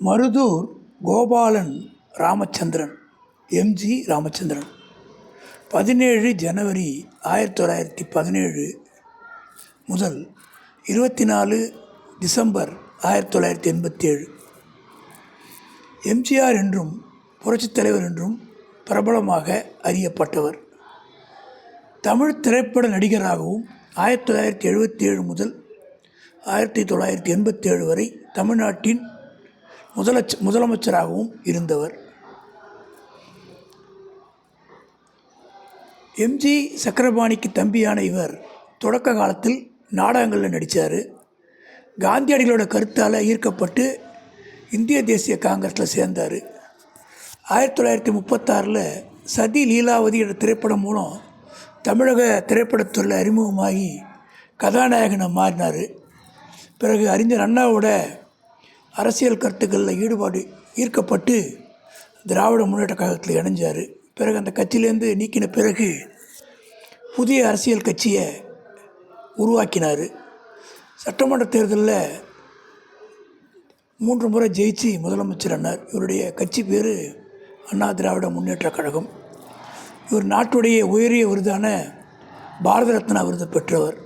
Maruthur Gopalan Ramachandran, MG Ramachandran. 17 ஜனவரி 1917 முதல் 24 December 1987. MGR என்றும் புரட்சித் தலைவர் என்றும் பிரபலமாக அறியப்பட்டவர். தமிழ் திரைப்பட நடிகராகவும் 1977 முதல் 1987 வரை தமிழ்நாட்டின் முதலமைச்சராகவும் இருந்தவர். எம்ஜி சக்கரபாணிக்கு தம்பியான இவர் தொடக்க காலத்தில் நாடகங்களில் நடித்தார். காந்தியடிகளோட கருத்தால் ஈர்க்கப்பட்டு இந்திய தேசிய காங்கிரஸில் சேர்ந்தார். 1936 சதி லீலாவதி என்ற திரைப்படம் மூலம் தமிழக திரைப்படத்துறையில் அறிமுகமாகி கதாநாயகனை மாறினார். பிறகு அறிஞர் அண்ணாவோட அரசியல் கருத்துக்களில் ஈர்க்கப்பட்டு திராவிட முன்னேற்ற கழகத்தில் இணைஞ்சார். பிறகு அந்த கட்சியிலேருந்து நீக்கின பிறகு புதிய அரசியல் கட்சியை உருவாக்கினார். சட்டமன்ற தேர்தலில் 3 முறை ஜெயிச்சு முதலமைச்சர் ஆனார். இவருடைய கட்சி பேர் அண்ணா திராவிட முன்னேற்ற கழகம். இவர் நாட்டுடைய உயரிய விருதான பாரத ரத்னா விருது பெற்றவர்.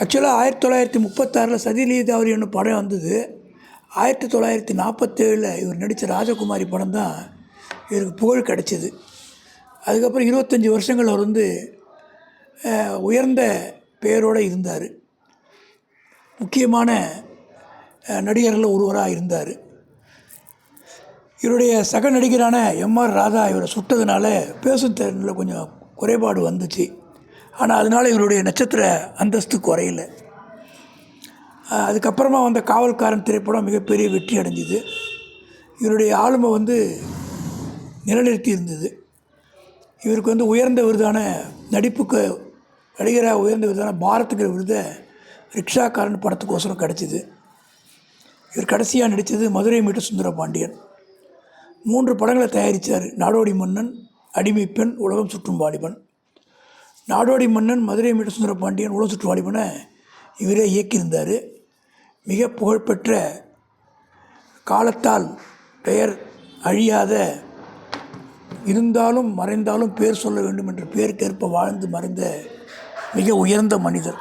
ஆக்சுவலாக 1936 சதி லீலாவதி என்னும் படம் வந்தது. 1947 இவர் நடித்த ராஜகுமாரி படம் தான் இவருக்கு புகழ் கிடைச்சிது. அதுக்கப்புறம் 25 வருஷங்கள் அவர் உயர்ந்த பெயரோடு இருந்தார். முக்கியமான நடிகர்களில் ஒருவராக இருந்தார். இவருடைய சக நடிகரான எம்ஆர் ராதா இவரை சுட்டதுனால பேசும் திறனில் கொஞ்சம் குறைபாடு வந்துச்சு. ஆனால் அதனால் இவருடைய நட்சத்திர அந்தஸ்து குறையல. அதுக்கப்புறமா வந்த காவல்காரன் திரைப்படம் மிகப்பெரிய வெற்றி அடைஞ்சிது. இவருடைய ஆளுமை நிலைநிறுத்தி இருந்தது. இவருக்கு உயர்ந்த விருதான நடிப்புக்கு நடிகராக உயர்ந்த விருதான பாரத்துக்கு விருதை ரிக்ஷாக்காரன் படத்துக்கோசரம் கிடச்சிது. இவர் கடைசியாக நடித்தது மதுரை மீட்ட சுந்தரபாண்டியன். 3 படங்களை தயாரித்தார். நாடோடி மன்னன், அடிமை பெண், உலகம் சுற்றும் வாலிபன். நாடோடி மன்னன், மதுரை மீட்ட சுந்தரபாண்டியன், உலகம் சுற்றும் வாலிபனை இவரே இயக்கியிருந்தார். மிக புகழ்பெற்ற, காலத்தால் பெயர் அழியாத, இருந்தாலும் மறைந்தாலும் பேர் சொல்ல வேண்டும் என்ற பெயருக்கேற்ப வாழ்ந்து மறைந்த மிக உயர்ந்த மனிதர்.